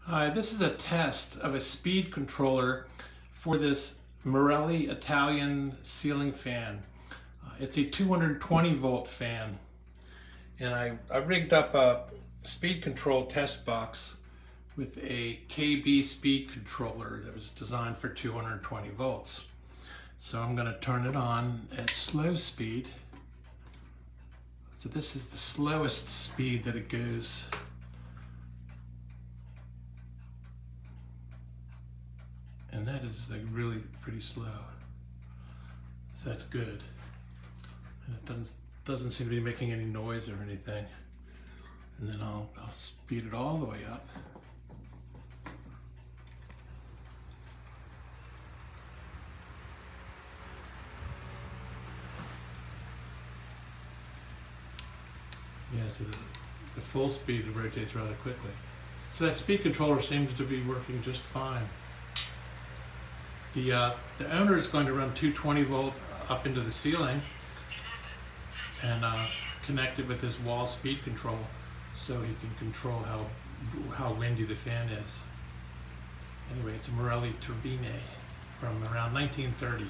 Hi, this is a test of a speed controller for this Marelli Italian ceiling fan. It's a 220 volt fan, and I rigged up a speed control test box with a KB speed controller that was designed for 220 volts. So I'm going to turn it on at slow speed. So this is the slowest speed that it goes. And that is like really pretty slow. So that's good. And it doesn't seem to be making any noise or anything. And then I'll speed it all the way up. Yeah, so the full speed rotates rather quickly. So that speed controller seems to be working just fine. The owner is going to run 220 volt up into the ceiling and connect it with his wall speed control so he can control how windy the fan is. Anyway, it's a Marelli Turbine from around 1930.